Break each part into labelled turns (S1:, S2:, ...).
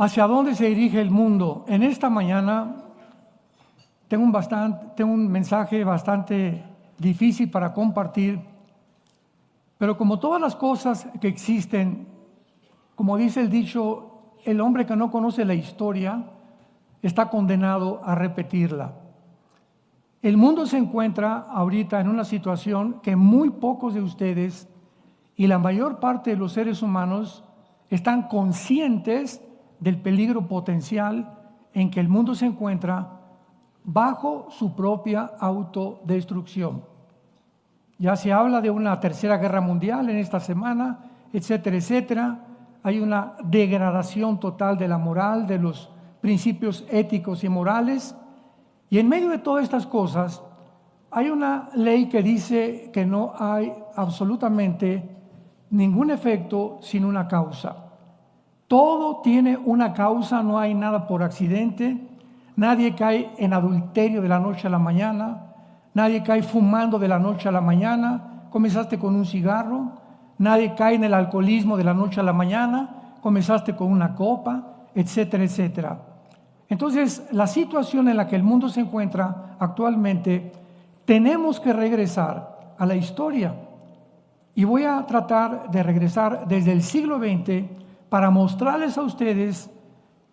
S1: ¿Hacia dónde se dirige el mundo? En esta mañana tengo un mensaje bastante difícil para compartir, pero como todas las cosas que existen, como dice el dicho, el hombre que no conoce la historia está condenado a repetirla. El mundo se encuentra ahorita en una situación que muy pocos de ustedes y la mayor parte de los seres humanos están conscientes del peligro potencial en que el mundo se encuentra bajo su propia autodestrucción. Ya se habla de una tercera guerra mundial en esta semana, etcétera, etcétera. Hay una degradación total de la moral, de los principios éticos y morales. Y en medio de todas estas cosas, hay una ley que dice que no hay absolutamente ningún efecto sin una causa. Todo tiene una causa, no hay nada por accidente. Nadie cae en adulterio de la noche a la mañana. Nadie cae fumando de la noche a la mañana. Comenzaste con un cigarro. Nadie cae en el alcoholismo de la noche a la mañana. Comenzaste con una copa, etcétera, etcétera. Entonces, la situación en la que el mundo se encuentra actualmente, tenemos que regresar a la historia. Y voy a tratar de regresar desde el siglo XX para mostrarles a ustedes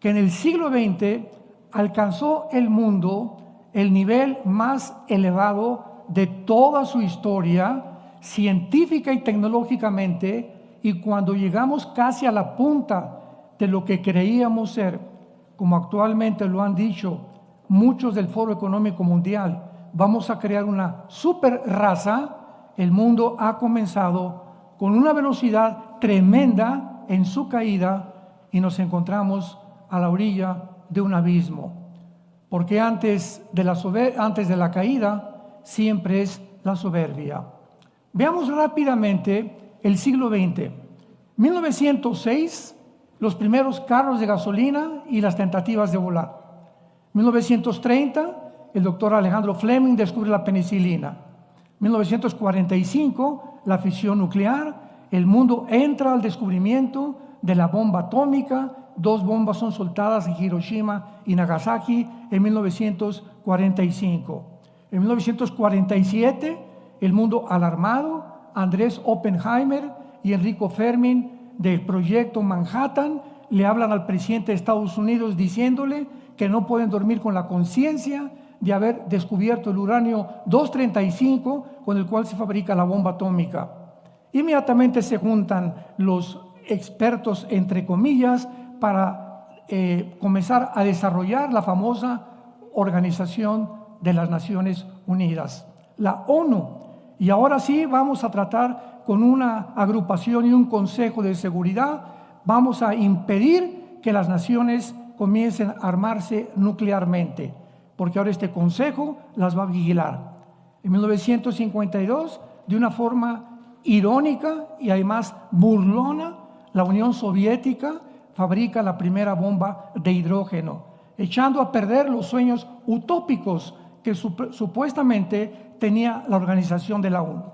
S1: que en el siglo XX alcanzó el mundo el nivel más elevado de toda su historia, científica y tecnológicamente, y cuando llegamos casi a la punta de lo que creíamos ser, como actualmente lo han dicho muchos del Foro Económico Mundial, vamos a crear una super raza. El mundo ha comenzado con una velocidad tremenda en su caída y nos encontramos a la orilla de un abismo. Porque antes de la caída siempre es la soberbia. Veamos rápidamente el siglo XX. 1906, los primeros carros de gasolina y las tentativas de volar. 1930, el doctor Alejandro Fleming descubre la penicilina. 1945, la fisión nuclear. El mundo entra al descubrimiento de la bomba atómica. 2 bombas son soltadas en Hiroshima y Nagasaki en 1945. En 1947, el mundo alarmado, Andrés Oppenheimer y Enrico Fermi del proyecto Manhattan le hablan al presidente de Estados Unidos diciéndole que no pueden dormir con la conciencia de haber descubierto el uranio 235 con el cual se fabrica la bomba atómica. Inmediatamente se juntan los expertos, entre comillas, para comenzar a desarrollar la famosa Organización de las Naciones Unidas, la ONU. Y ahora sí vamos a tratar con una agrupación y un consejo de seguridad, vamos a impedir que las naciones comiencen a armarse nuclearmente, porque ahora este consejo las va a vigilar. En 1952, de una forma irónica y además burlona, la Unión Soviética fabrica la primera bomba de hidrógeno, echando a perder los sueños utópicos que supuestamente tenía la organización de la ONU.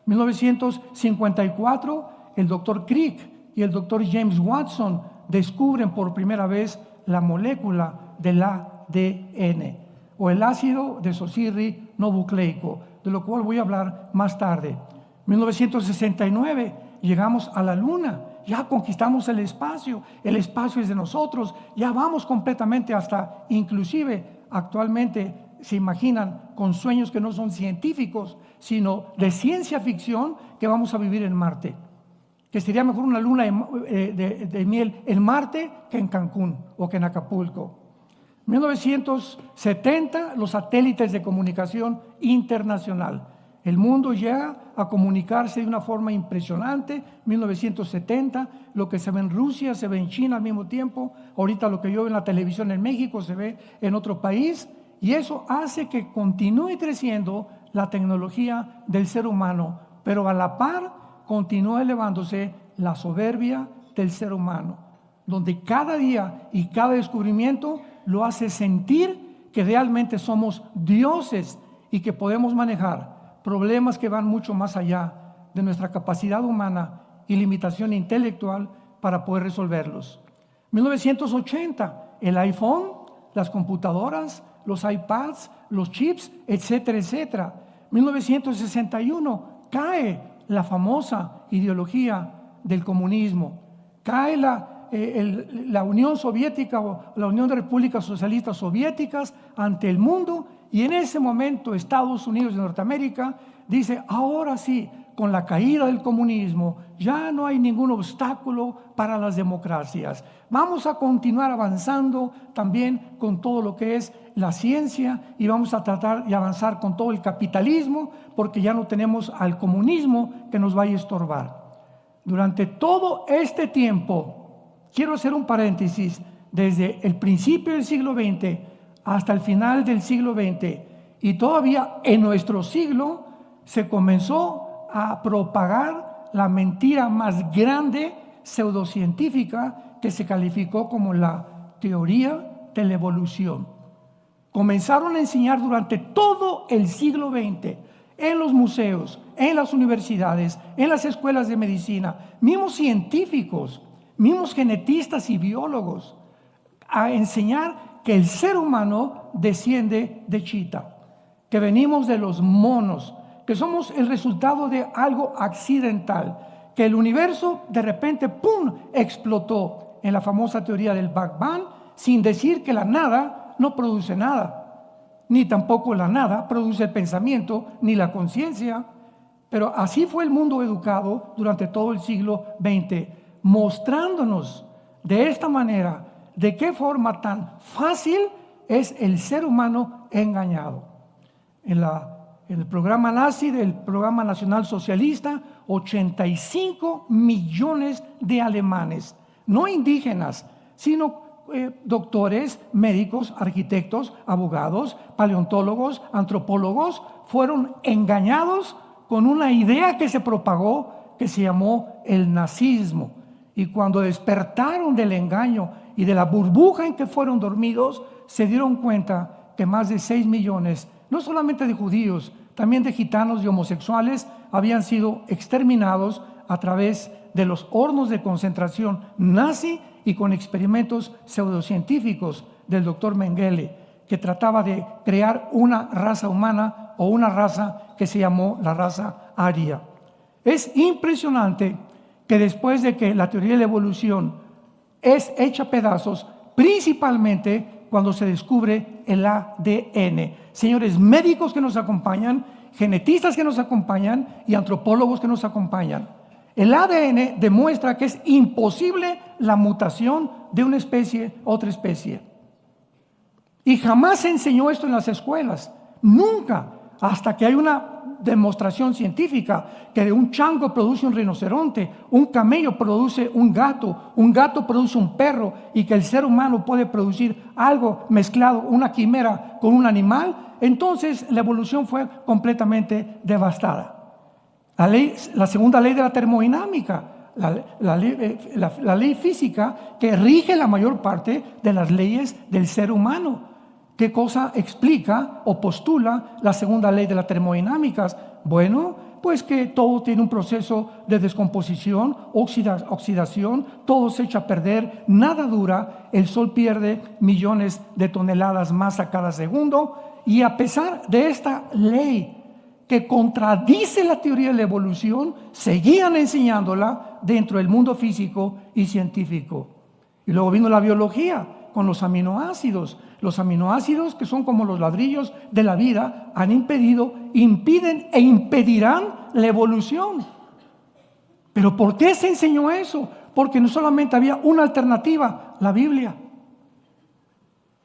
S1: En 1954, el doctor Crick y el doctor James Watson descubren por primera vez la molécula del ADN, o el ácido desoxirribonucleico, de lo cual voy a hablar más tarde. 1969, llegamos a la Luna, ya conquistamos el espacio es de nosotros, ya vamos completamente hasta, inclusive actualmente se imaginan con sueños que no son científicos, sino de ciencia ficción, que vamos a vivir en Marte, que sería mejor una luna de miel en Marte que en Cancún o que en Acapulco. 1970, los satélites de comunicación internacional. El mundo llega a comunicarse de una forma impresionante. 1970, lo que se ve en Rusia, se ve en China al mismo tiempo. Ahorita lo que yo veo en la televisión en México se ve en otro país. Y eso hace que continúe creciendo la tecnología del ser humano. Pero a la par continúa elevándose la soberbia del ser humano, donde cada día y cada descubrimiento lo hace sentir que realmente somos dioses y que podemos manejar problemas que van mucho más allá de nuestra capacidad humana y limitación intelectual para poder resolverlos. 1980, el iPhone, las computadoras, los iPads, los chips, etcétera, etcétera. 1961, cae la famosa ideología del comunismo. Cae la Unión Soviética o la Unión de Repúblicas Socialistas Soviéticas ante el mundo, y en ese momento Estados Unidos de Norteamérica dice: ahora sí, con la caída del comunismo ya no hay ningún obstáculo para las democracias. Vamos a continuar avanzando también con todo lo que es la ciencia, y vamos a tratar de avanzar con todo el capitalismo, porque ya no tenemos al comunismo que nos vaya a estorbar. Durante todo este tiempo, quiero hacer un paréntesis, desde el principio del siglo XX hasta el final del siglo XX, y todavía en nuestro siglo, se comenzó a propagar la mentira más grande pseudocientífica, que se calificó como la teoría de la evolución. Comenzaron a enseñar durante todo el siglo XX, en los museos, en las universidades, en las escuelas de medicina, mismos científicos, mismos genetistas y biólogos, a enseñar que el ser humano desciende de chita, que venimos de los monos, que somos el resultado de algo accidental, que el universo de repente, ¡pum!, explotó en la famosa teoría del Big Bang, sin decir que la nada no produce nada, ni tampoco la nada produce el pensamiento ni la conciencia. Pero así fue el mundo educado durante todo el siglo XX, mostrándonos de esta manera de qué forma tan fácil es el ser humano engañado. En el programa nazi, del programa nacional socialista, 85 millones de alemanes, no indígenas, sino doctores, médicos, arquitectos, abogados, paleontólogos, antropólogos, fueron engañados con una idea que se propagó, que se llamó el nazismo. Y cuando despertaron del engaño y de la burbuja en que fueron dormidos, se dieron cuenta que más de 6 millones, no solamente de judíos, también de gitanos y homosexuales, habían sido exterminados a través de los hornos de concentración nazi y con experimentos pseudocientíficos del doctor Mengele, que trataba de crear una raza humana o una raza que se llamó la raza aria. Es impresionante que después de que la teoría de la evolución es hecha a pedazos, principalmente cuando se descubre el ADN. Señores médicos que nos acompañan, genetistas que nos acompañan y antropólogos que nos acompañan, el ADN demuestra que es imposible la mutación de una especie a otra especie. Y jamás se enseñó esto en las escuelas, nunca, hasta que hay una demostración científica que de un chango produce un rinoceronte, un camello produce un gato produce un perro, y que el ser humano puede producir algo mezclado, una quimera con un animal. Entonces la evolución fue completamente devastada. La segunda ley de la termodinámica, la ley física que rige la mayor parte de las leyes del ser humano. ¿Qué cosa explica o postula la segunda ley de la termodinámica? Bueno, pues que todo tiene un proceso de descomposición, oxidación, todo se echa a perder, nada dura, el sol pierde millones de toneladas masa cada segundo. Y a pesar de esta ley que contradice la teoría de la evolución, seguían enseñándola dentro del mundo físico y científico. Y luego vino la biología con los aminoácidos. Los aminoácidos, que son como los ladrillos de la vida, han impedido, impiden e impedirán la evolución. ¿Pero por qué se enseñó eso? Porque no solamente había una alternativa, la Biblia.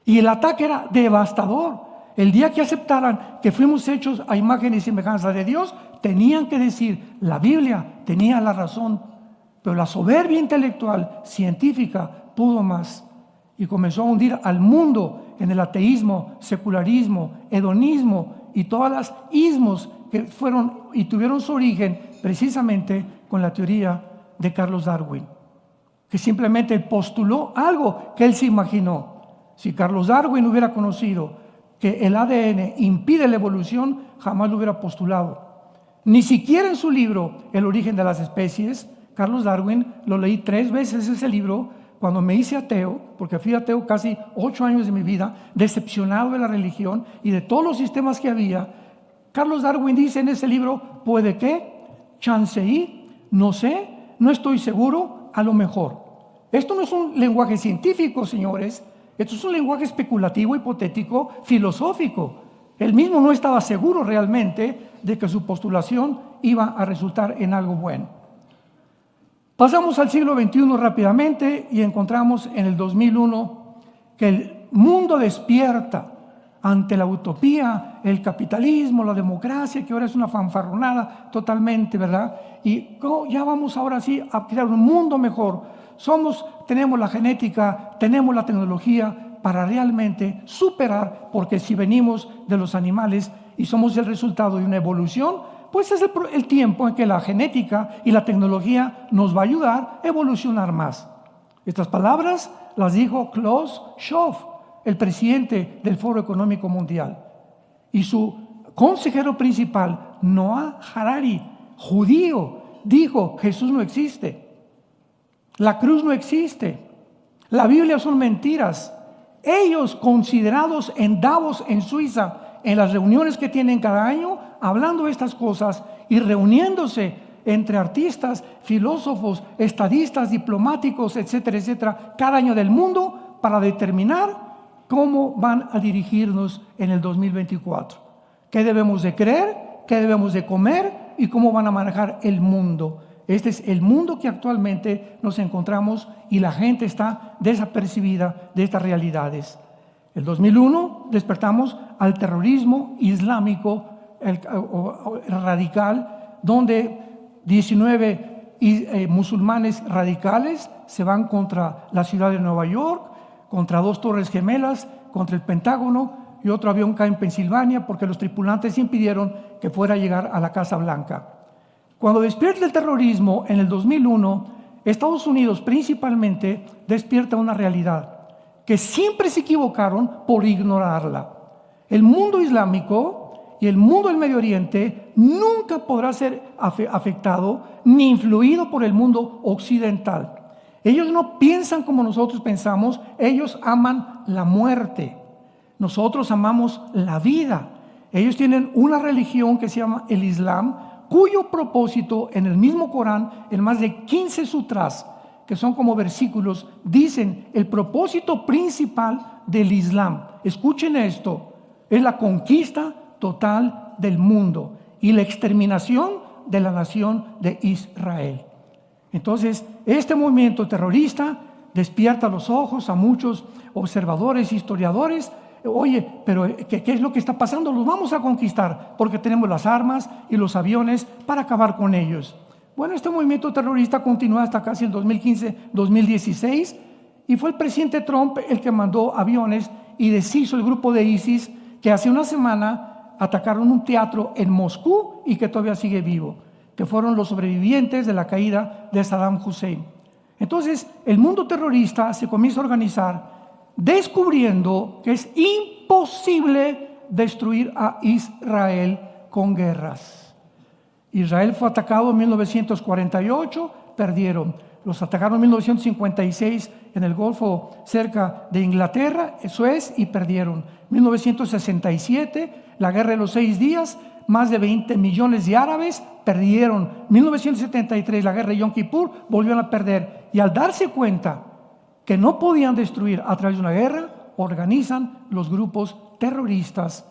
S1: Y el ataque era devastador. El día que aceptaran que fuimos hechos a imagen y semejanza de Dios, tenían que decir: la Biblia tenía la razón. Pero la soberbia intelectual, científica, pudo más. Y comenzó a hundir al mundo en el ateísmo, secularismo, hedonismo y todas las ismos que fueron y tuvieron su origen precisamente con la teoría de Carlos Darwin, que simplemente postuló algo que él se imaginó. Si Carlos Darwin hubiera conocido que el ADN impide la evolución, jamás lo hubiera postulado. Ni siquiera en su libro El origen de las especies, Carlos Darwin, lo leí 3 veces ese libro, cuando me hice ateo, porque fui ateo casi 8 años de mi vida, decepcionado de la religión y de todos los sistemas que había, Carlos Darwin dice en ese libro, puede que, chance y, no sé, no estoy seguro, a lo mejor. Esto no es un lenguaje científico, señores, esto es un lenguaje especulativo, hipotético, filosófico. Él mismo no estaba seguro realmente de que su postulación iba a resultar en algo bueno. Pasamos al siglo XXI rápidamente y encontramos en el 2001 que el mundo despierta ante la utopía, el capitalismo, la democracia, que ahora es una fanfarronada totalmente, ¿verdad? Y ya vamos ahora sí a crear un mundo mejor. Tenemos la genética, tenemos la tecnología para realmente superar, porque si venimos de los animales y somos el resultado de una evolución, pues es el tiempo en que la genética y la tecnología nos va a ayudar a evolucionar más. Estas palabras las dijo Klaus Schwab, el presidente del Foro Económico Mundial, y su consejero principal, Noah Harari, judío, dijo: Jesús no existe, la cruz no existe, la Biblia son mentiras. Ellos, considerados en Davos, en Suiza, en las reuniones que tienen cada año, hablando de estas cosas y reuniéndose entre artistas, filósofos, estadistas, diplomáticos, etcétera, etcétera, cada año del mundo, para determinar cómo van a dirigirnos en el 2024. ¿Qué debemos de creer? ¿Qué debemos de comer? ¿Y cómo van a manejar el mundo? Este es el mundo que actualmente nos encontramos y la gente está desapercibida de estas realidades. El 2001 despertamos al terrorismo islámico radical, donde 19 musulmanes radicales se van contra la ciudad de Nueva York, contra 2 torres gemelas, contra el Pentágono, y otro avión cae en Pensilvania porque los tripulantes impidieron que fuera a llegar a la Casa Blanca. Cuando despierta el terrorismo en el 2001, Estados Unidos principalmente despierta una realidad que siempre se equivocaron por ignorarla. El mundo islámico y el mundo del Medio Oriente nunca podrá ser afectado ni influido por el mundo occidental. Ellos no piensan como nosotros pensamos, ellos aman la muerte. Nosotros amamos la vida. Ellos tienen una religión que se llama el Islam, cuyo propósito en el mismo Corán, en más de 15 sutras, que son como versículos, dicen el propósito principal del Islam. Escuchen esto, es la conquista total del mundo y la exterminación de la nación de Israel. Entonces, este movimiento terrorista despierta los ojos a muchos observadores, historiadores. Oye, pero ¿qué es lo que está pasando? Los vamos a conquistar porque tenemos las armas y los aviones para acabar con ellos. Bueno, este movimiento terrorista continuó hasta casi el 2015-2016 y fue el presidente Trump el que mandó aviones y deshizo el grupo de ISIS, que hace una semana atacaron un teatro en Moscú y que todavía sigue vivo, que fueron los sobrevivientes de la caída de Saddam Hussein. Entonces, el mundo terrorista se comienza a organizar descubriendo que es imposible destruir a Israel con guerras. Israel fue atacado en 1948, perdieron. Los atacaron en 1956 en el Golfo cerca de Inglaterra, Suez, y perdieron. 1967, la guerra de los 6 días, más de 20 millones de árabes perdieron. 1973, la guerra de Yom Kippur, volvieron a perder. Y al darse cuenta que no podían destruir a través de una guerra, organizan los grupos terroristas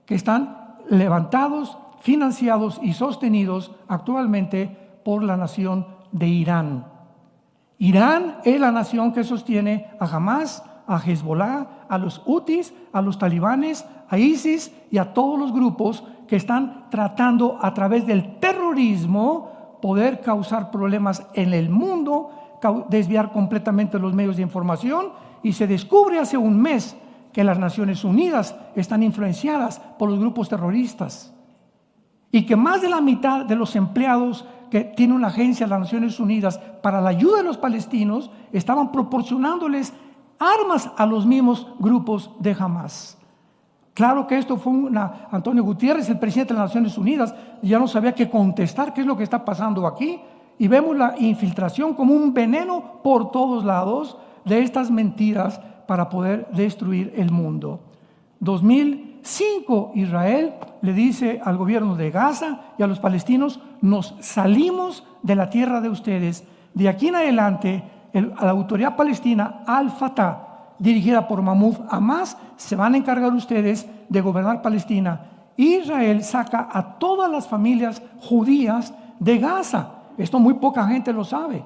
S1: que están levantados, financiados y sostenidos actualmente por la nación de Irán. Irán es la nación que sostiene a Hamas, a Hezbollah, a los Hutis, a los talibanes, a ISIS y a todos los grupos que están tratando a través del terrorismo poder causar problemas en el mundo, desviar completamente los medios de información, y se descubre hace un mes que las Naciones Unidas están influenciadas por los grupos terroristas y que más de la mitad de los empleados que tiene una agencia de las Naciones Unidas para la ayuda de los palestinos estaban proporcionándoles armas a los mismos grupos de Hamas. Claro que esto fue Antonio Guterres, el presidente de las Naciones Unidas, ya no sabía qué contestar, qué es lo que está pasando aquí. Y vemos la infiltración como un veneno por todos lados de estas mentiras para poder destruir el mundo. 2005, Israel le dice al gobierno de Gaza y a los palestinos: nos salimos de la tierra de ustedes. De aquí en adelante, la autoridad palestina, Al-Fatah, dirigida por Mahmoud Abbas, se van a encargar ustedes de gobernar Palestina. Israel saca a todas las familias judías de Gaza. Esto muy poca gente lo sabe,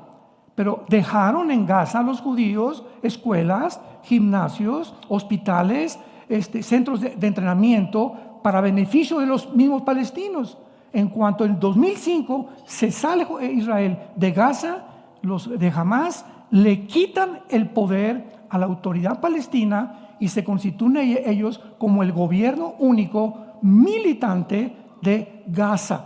S1: pero dejaron en Gaza a los judíos escuelas, gimnasios, hospitales, centros de entrenamiento para beneficio de los mismos palestinos. En cuanto en 2005 se sale Israel de Gaza, los de Hamas le quitan el poder a la autoridad palestina y se constituyen ellos como el gobierno único militante de Gaza.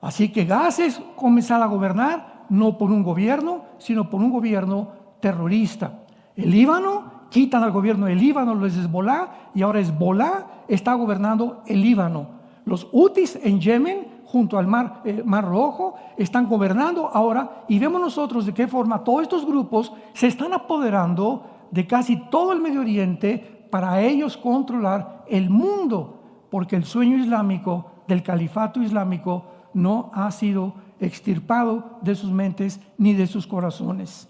S1: Así que Gaza es comenzar a gobernar no por un gobierno, sino por un gobierno terrorista. El Líbano, quitan al gobierno del Líbano, los Hezbolá, y ahora Hezbolá está gobernando el Líbano. Los Hutis en Yemen, junto al Mar Rojo, están gobernando ahora, y vemos nosotros de qué forma todos estos grupos se están apoderando de casi todo el Medio Oriente para ellos controlar el mundo, porque el sueño islámico del califato islámico no ha sido extirpado de sus mentes ni de sus corazones.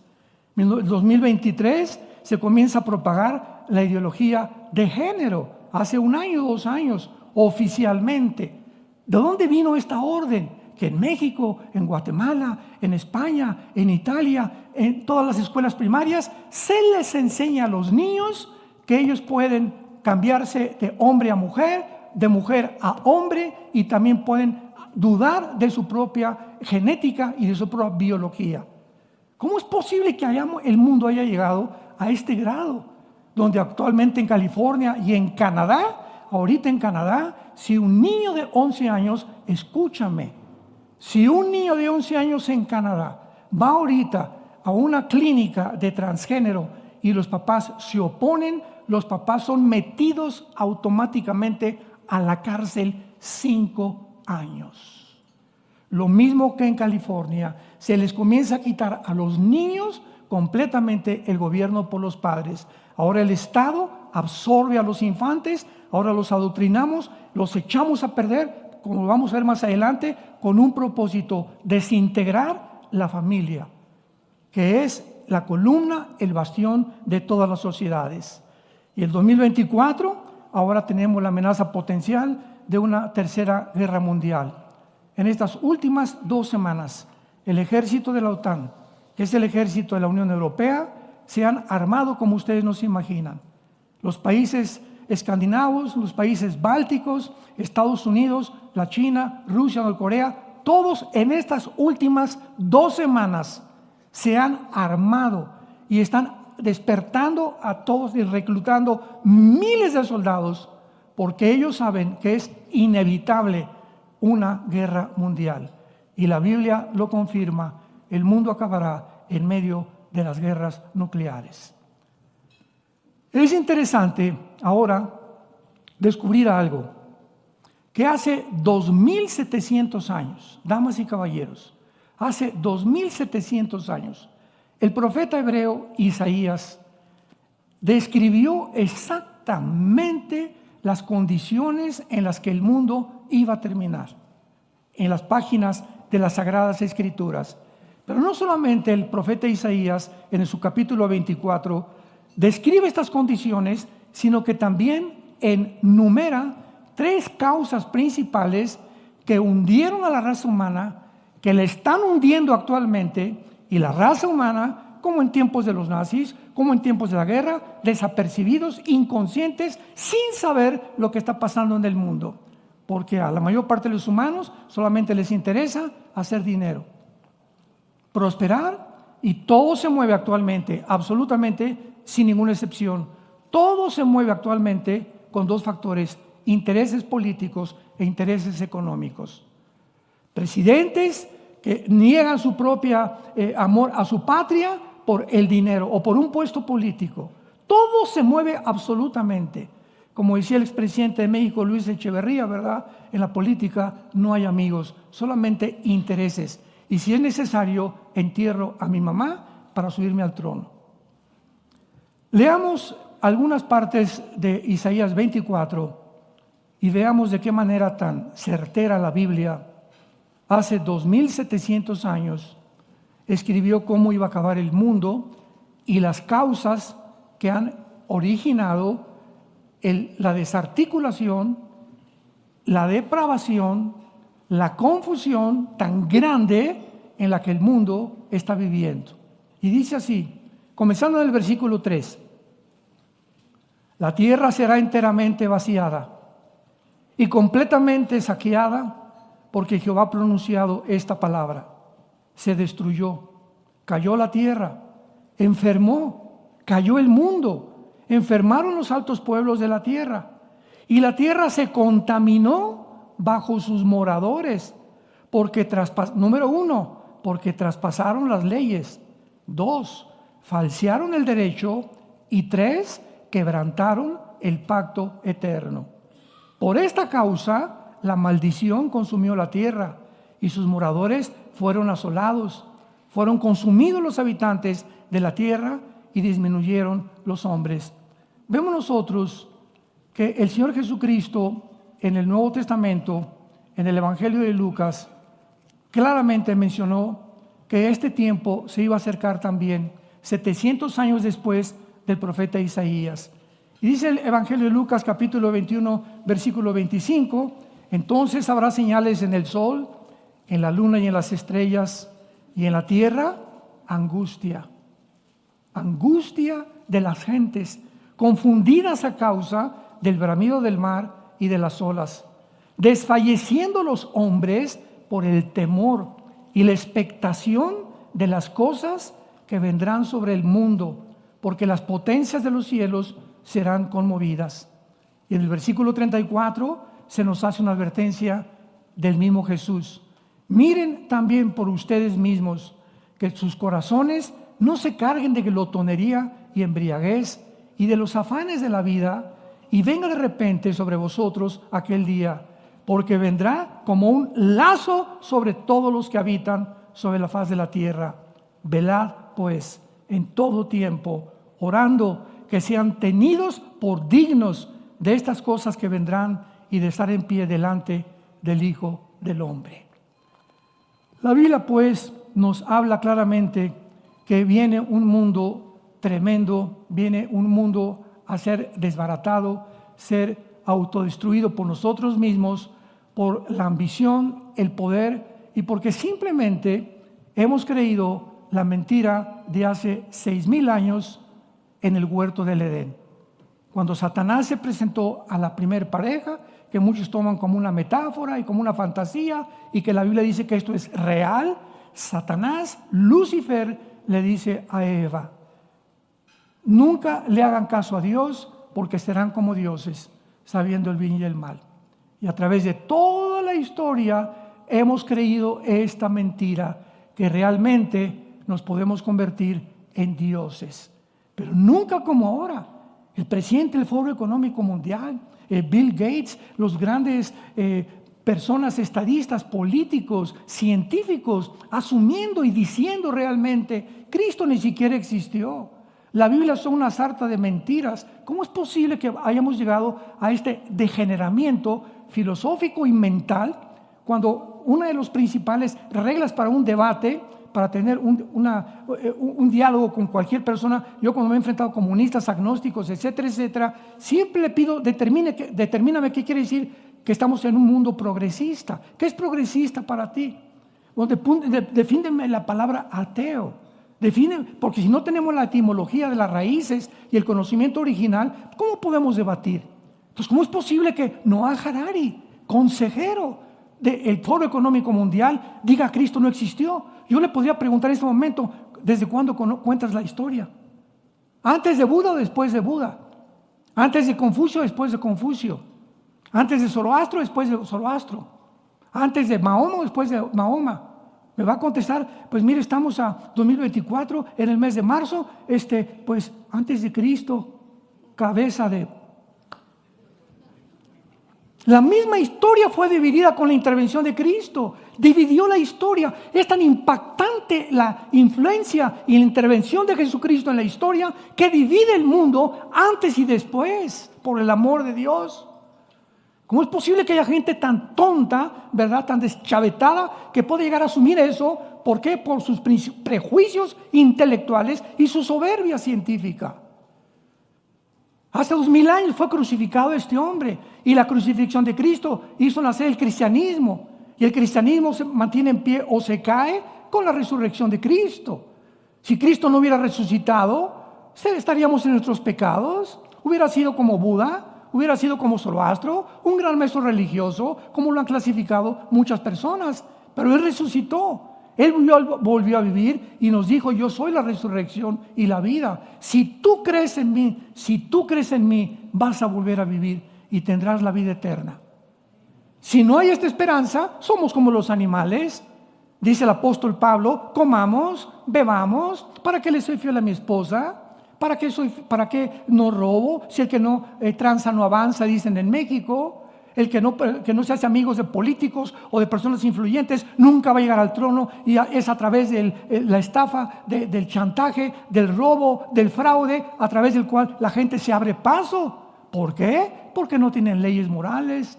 S1: En 2023 se comienza a propagar la ideología de género, hace 1 año, 2 años, oficialmente. ¿De dónde vino esta orden? Que en México, en Guatemala, en España, en Italia, en todas las escuelas primarias, se les enseña a los niños que ellos pueden cambiarse de hombre a mujer, de mujer a hombre, y también pueden dudar de su propia genética y de su propia biología. ¿Cómo es posible que el mundo haya llegado a este grado? Donde actualmente en California y en Canadá, ahorita en Canadá, si un niño de 11 años, escúchame, si un niño de 11 años en Canadá va ahorita a una clínica de transgénero y los papás se oponen, los papás son metidos automáticamente a la cárcel 5 años. Lo mismo que en California, se les comienza a quitar a los niños completamente el gobierno por los padres. Ahora el Estado absorbe a los infantes, ahora los adoctrinamos, los echamos a perder, como vamos a ver más adelante, con un propósito: desintegrar la familia, que es la columna, el bastión de todas las sociedades. Y el 2024, ahora tenemos la amenaza potencial de una tercera guerra mundial. En estas últimas 2 semanas, el ejército de la OTAN, que es el ejército de la Unión Europea, se han armado como ustedes no se imaginan. Los países escandinavos, los países bálticos, Estados Unidos, la China, Rusia, Norcorea, todos en estas últimas 2 semanas se han armado y están despertando a todos y reclutando miles de soldados, porque ellos saben que es inevitable una guerra mundial. Y la Biblia lo confirma: el mundo acabará en medio de las guerras nucleares. Es interesante ahora descubrir algo, que hace 2700 años, damas y caballeros, hace 2700 años, el profeta hebreo Isaías describió exactamente las condiciones en las que el mundo iba a terminar, en las páginas de las Sagradas Escrituras. Pero no solamente el profeta Isaías, en su capítulo 24, describe estas condiciones, sino que también enumera 3 causas principales que hundieron a la raza humana, que la están hundiendo actualmente, y la raza humana, como en tiempos de los nazis, como en tiempos de la guerra, desapercibidos, inconscientes, sin saber lo que está pasando en el mundo. Porque a la mayor parte de los humanos solamente les interesa hacer dinero, prosperar, y todo se mueve actualmente, absolutamente sin ninguna excepción. Todo se mueve actualmente con 2 factores: intereses políticos e intereses económicos. Presidentes que niegan su propia amor a su patria por el dinero o por un puesto político. Todo se mueve absolutamente. Como decía el expresidente de México, Luis Echeverría, ¿verdad? En la política no hay amigos, solamente intereses. Y si es necesario, entierro a mi mamá para subirme al trono. Leamos algunas partes de Isaías 24 y veamos de qué manera tan certera la Biblia hace 2700 años escribió cómo iba a acabar el mundo y las causas que han originado la desarticulación, la depravación, la confusión tan grande en la que el mundo está viviendo. Y dice así, comenzando en el versículo 3, la tierra será enteramente vaciada y completamente saqueada, porque Jehová ha pronunciado esta palabra. Se destruyó, cayó la tierra, enfermó, cayó el mundo, enfermaron los altos pueblos de la tierra, y la tierra se contaminó bajo sus moradores, porque número 1, porque traspasaron las leyes; 2, falsearon el derecho; y 3, quebrantaron el pacto eterno. Por esta causa, la maldición consumió la tierra y sus moradores fueron asolados. Fueron consumidos los habitantes de la tierra y disminuyeron los hombres. Vemos nosotros que el Señor Jesucristo en el Nuevo Testamento, en el Evangelio de Lucas, claramente mencionó que este tiempo se iba a acercar también 700 años después del profeta Isaías. Y dice el Evangelio de Lucas capítulo 21 versículo 25, entonces habrá señales en el sol, en la luna y en las estrellas, y en la tierra angustia. Angustia de las gentes, confundidas a causa del bramido del mar y de las olas, desfalleciendo los hombres por el temor y la expectación de las cosas que vendrán sobre el mundo, porque las potencias de los cielos serán conmovidas. Y en el versículo 34 se nos hace una advertencia del mismo Jesús. Miren también por ustedes mismos que sus corazones no se carguen de glotonería y embriaguez y de los afanes de la vida, y venga de repente sobre vosotros aquel día, porque vendrá como un lazo sobre todos los que habitan sobre la faz de la tierra. Velad pues en todo tiempo, orando que sean tenidos por dignos de estas cosas que vendrán y de estar en pie delante del Hijo del Hombre. La Biblia pues nos habla claramente que viene un mundo tremendo, viene un mundo a ser desbaratado, ser autodestruido por nosotros mismos, por la ambición, el poder y porque simplemente hemos creído la mentira de hace 6,000 años en el huerto del Edén. Cuando Satanás se presentó a la primer pareja, que muchos toman como una metáfora y como una fantasía, y que la Biblia dice que esto es real, Satanás, Lucifer, le dice a Eva: nunca le hagan caso a Dios, porque serán como dioses, sabiendo el bien y el mal. Y a través de toda la historia hemos creído esta mentira, que realmente nos podemos convertir en dioses. Pero nunca como ahora. El presidente del Foro Económico Mundial, Bill Gates, los grandes personas, estadistas, políticos, científicos, asumiendo y diciendo realmente, Cristo ni siquiera existió. La Biblia son una sarta de mentiras. ¿Cómo es posible que hayamos llegado a este degeneramiento filosófico y mental cuando una de las principales reglas para un debate, para tener un diálogo con cualquier persona, yo cuando me he enfrentado a comunistas, agnósticos, etcétera, etcétera, siempre le pido, determíname qué quiere decir que estamos en un mundo progresista? ¿Qué es progresista para ti? Defíndeme la palabra ateo. Porque si no tenemos la etimología de las raíces y el conocimiento original, ¿cómo podemos debatir? Entonces, ¿cómo es posible que Noah Harari, consejero del Foro Económico Mundial, diga Cristo no existió? Yo le podría preguntar en este momento, ¿desde cuándo cuentas la historia? ¿Antes de Buda o después de Buda? ¿Antes de Confucio o después de Confucio? ¿Antes de Zoroastro o después de Zoroastro? ¿Antes de Mahoma o después de Mahoma? Me va a contestar, pues mire, estamos a 2024, en el mes de marzo, pues antes de Cristo, cabeza de... La misma historia fue dividida con la intervención de Cristo. Dividió la historia. Es tan impactante la influencia y la intervención de Jesucristo en la historia que divide el mundo antes y después por el amor de Dios. ¿Cómo es posible que haya gente tan tonta, verdad, tan deschavetada, que puede llegar a asumir eso? ¿Por qué? Por sus prejuicios intelectuales y su soberbia científica. Hace 2000 años fue crucificado este hombre, y la crucifixión de Cristo hizo nacer el cristianismo, y el cristianismo se mantiene en pie o se cae con la resurrección de Cristo. Si Cristo no hubiera resucitado, estaríamos en nuestros pecados. Hubiera sido como Buda, hubiera sido como Zoroastro, un gran maestro religioso, como lo han clasificado muchas personas. Pero Él resucitó. Él volvió a vivir y nos dijo: yo soy la resurrección y la vida. Si tú crees en mí, vas a volver a vivir y tendrás la vida eterna. Si no hay esta esperanza, somos como los animales. Dice el apóstol Pablo: comamos, bebamos. ¿Para qué le soy fiel a mi esposa? ¿Para qué no robo? Si el que no tranza no avanza, dicen en México. El que no se hace amigos de políticos o de personas influyentes nunca va a llegar al trono, y es a través de la estafa, del chantaje, del robo, del fraude, a través del cual la gente se abre paso. ¿Por qué? Porque no tienen leyes morales,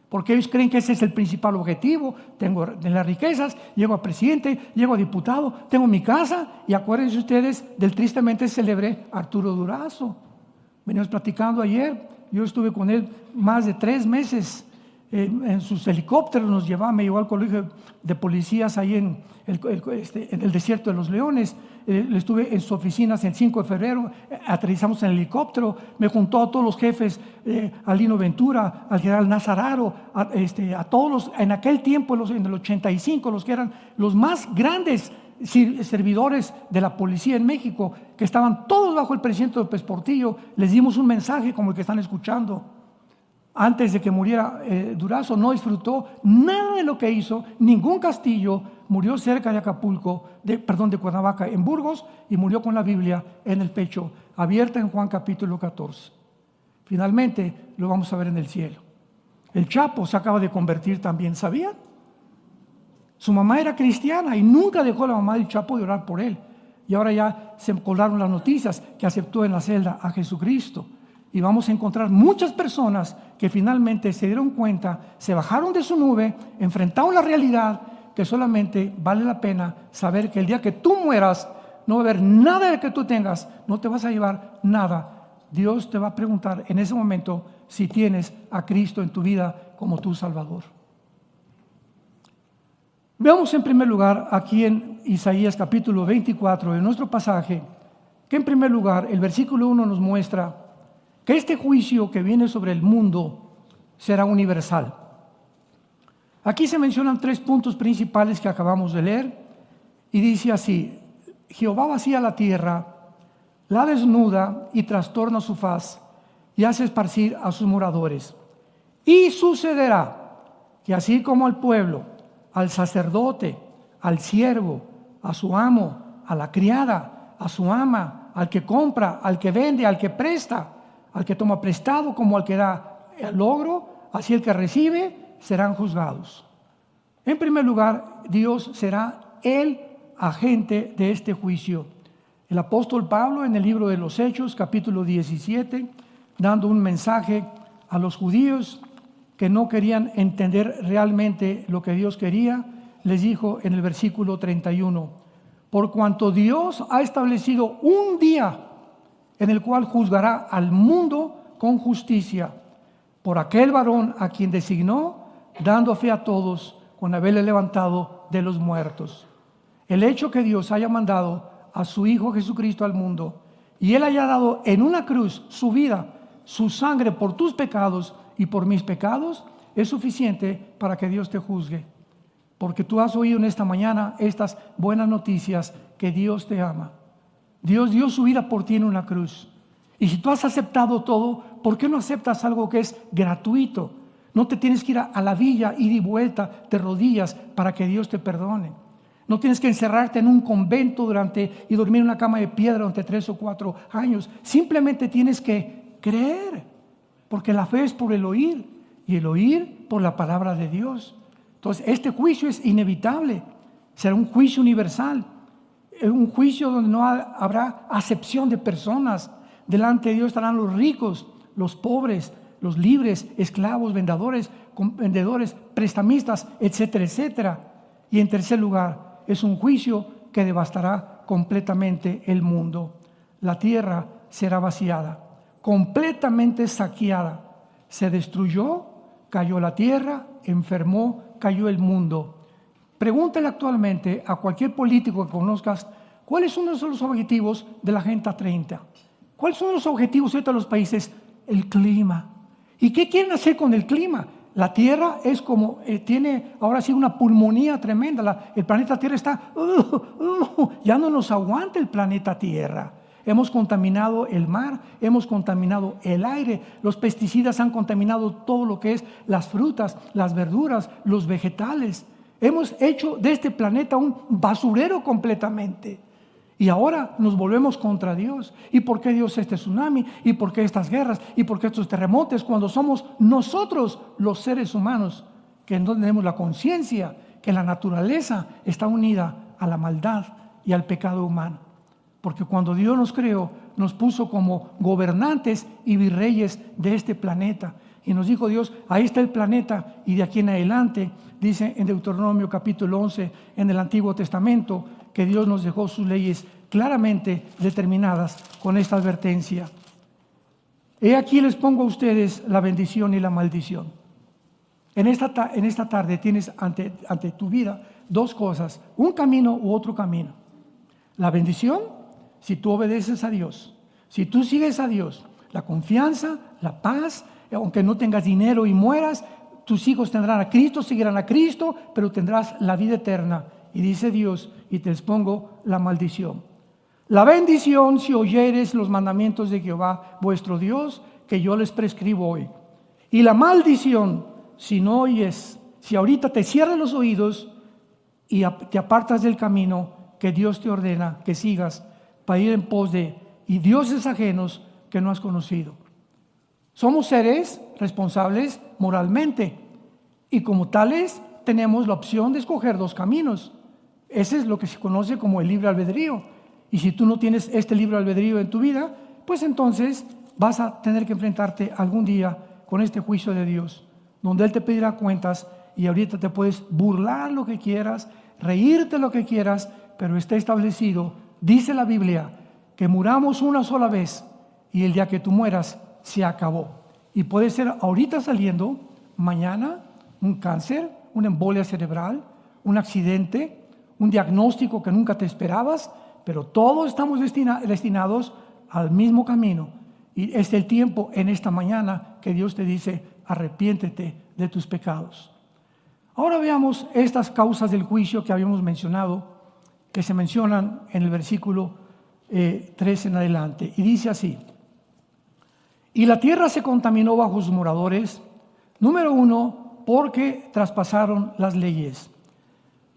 S1: porque ellos creen que ese es el principal objetivo. Tengo las riquezas, llego a presidente, llego a diputado, tengo mi casa. Y acuérdense ustedes del tristemente célebre Arturo Durazo. Venimos platicando ayer. Yo estuve con él más de 3 meses en sus helicópteros. Me llevó al colegio de policías ahí en el desierto de los Leones. Estuve en sus oficinas el 5 de febrero, aterrizamos en el helicóptero. Me juntó a todos los jefes, a Lino Ventura, al general Nazararo, a todos en aquel tiempo, en el 85, los que eran los más grandes servidores de la policía en México, que estaban todos bajo el presidente López Portillo. Les dimos un mensaje como el que están escuchando. Antes de que muriera Durazo, no disfrutó nada de lo que hizo, ningún castillo. Murió cerca de de Cuernavaca, en Burgos, y murió con la Biblia en el pecho, abierta en Juan capítulo 14. Finalmente lo vamos a ver en el cielo. El Chapo se acaba de convertir también, ¿sabían? Su mamá era cristiana y nunca dejó a la mamá del Chapo de orar por él. Y ahora ya se colaron las noticias que aceptó en la celda a Jesucristo. Y vamos a encontrar muchas personas que finalmente se dieron cuenta, se bajaron de su nube, enfrentaron la realidad, que solamente vale la pena saber que el día que tú mueras, no va a haber nada de que tú tengas, no te vas a llevar nada. Dios te va a preguntar en ese momento si tienes a Cristo en tu vida como tu Salvador. Veamos en primer lugar aquí en Isaías capítulo 24, en nuestro pasaje, que en primer lugar el versículo 1 nos muestra que este juicio que viene sobre el mundo será universal. Aquí se mencionan 3 puntos principales que acabamos de leer, y dice así: Jehová vacía la tierra, la desnuda y trastorna su faz, y hace esparcir a sus moradores. Y sucederá que así como al pueblo, al sacerdote, al siervo, a su amo, a la criada, a su ama, al que compra, al que vende, al que presta, al que toma prestado como al que da el logro, así el que recibe, serán juzgados. En primer lugar, Dios será el agente de este juicio. El apóstol Pablo, en el libro de los Hechos, capítulo 17, dando un mensaje a los judíos que no querían entender realmente lo que Dios quería, les dijo en el versículo 31: por cuanto Dios ha establecido un día en el cual juzgará al mundo con justicia, por aquel varón a quien designó, dando fe a todos con haberle levantado de los muertos. El hecho que Dios haya mandado a su Hijo Jesucristo al mundo, y Él haya dado en una cruz su vida, su sangre por tus pecados y por mis pecados, es suficiente para que Dios te juzgue. Porque tú has oído en esta mañana estas buenas noticias, que Dios te ama. Dios dio su vida por ti en una cruz. Y si tú has aceptado todo, ¿por qué no aceptas algo que es gratuito? No te tienes que ir a la villa, ir y vuelta de rodillas para que Dios te perdone. No tienes que encerrarte en un convento y dormir en una cama de piedra durante 3 o 4 años. Simplemente tienes que creer, porque la fe es por el oír. y el oír por la palabra de Dios. Entonces, este juicio es inevitable. Será un juicio universal. Un juicio donde no habrá acepción de personas. Delante de Dios estarán los ricos, los pobres, los libres, esclavos, vendedores, prestamistas, etcétera, etcétera. Y en tercer lugar, es un juicio que devastará completamente el mundo. La tierra será vaciada, completamente saqueada. Se destruyó, cayó la tierra, enfermó, cayó el mundo. Pregúntale actualmente a cualquier político que conozcas cuáles son los objetivos de la Agenda 30. ¿Cuáles son los objetivos de los países? El clima. ¿Y qué quieren hacer con el clima? La Tierra es como, tiene ahora sí una pulmonía tremenda. El planeta Tierra está, ya no nos aguanta el planeta Tierra. Hemos contaminado el mar, hemos contaminado el aire, los pesticidas han contaminado todo lo que es las frutas, las verduras, los vegetales. Hemos hecho de este planeta un basurero completamente. Y ahora nos volvemos contra Dios. ¿Y por qué Dios este tsunami? ¿Y por qué estas guerras? ¿Y por qué estos terremotos? Cuando somos nosotros los seres humanos que no tenemos la conciencia que la naturaleza está unida a la maldad y al pecado humano. Porque cuando Dios nos creó, nos puso como gobernantes y virreyes de este planeta. Y nos dijo Dios, ahí está el planeta, y de aquí en adelante, dice en Deuteronomio capítulo 11, en el Antiguo Testamento, que Dios nos dejó sus leyes claramente determinadas con esta advertencia. He aquí les pongo a ustedes la bendición y la maldición. En esta tarde tienes ante tu vida dos cosas, un camino u otro camino. La bendición, si tú obedeces a Dios, si tú sigues a Dios, la confianza, la paz, aunque no tengas dinero y mueras, tus hijos tendrán a Cristo, seguirán a Cristo, pero tendrás la vida eterna. Y dice Dios, y te expongo la maldición. La bendición, si oyeres los mandamientos de Jehová, vuestro Dios, que yo les prescribo hoy. Y la maldición, si no oyes, si ahorita te cierras los oídos y te apartas del camino que Dios te ordena que sigas para ir en pos de y dioses ajenos que no has conocido. Somos seres responsables moralmente y como tales tenemos la opción de escoger dos caminos. Ese es lo que se conoce como el libre albedrío. Y si tú no tienes este libre albedrío en tu vida, pues entonces vas a tener que enfrentarte algún día con este juicio de Dios, donde Él te pedirá cuentas y ahorita te puedes burlar lo que quieras, reírte lo que quieras, pero está establecido, dice la Biblia, que muramos una sola vez y el día que tú mueras se acabó. Y puede ser ahorita saliendo, mañana, un cáncer, una embolia cerebral, un accidente, un diagnóstico que nunca te esperabas, pero todos estamos destinados al mismo camino. Y es el tiempo en esta mañana que Dios te dice, arrepiéntete de tus pecados. Ahora veamos estas causas del juicio que habíamos mencionado, que se mencionan en el versículo 3 en adelante. Y dice así, y la tierra se contaminó bajo sus moradores, número 1, porque traspasaron las leyes.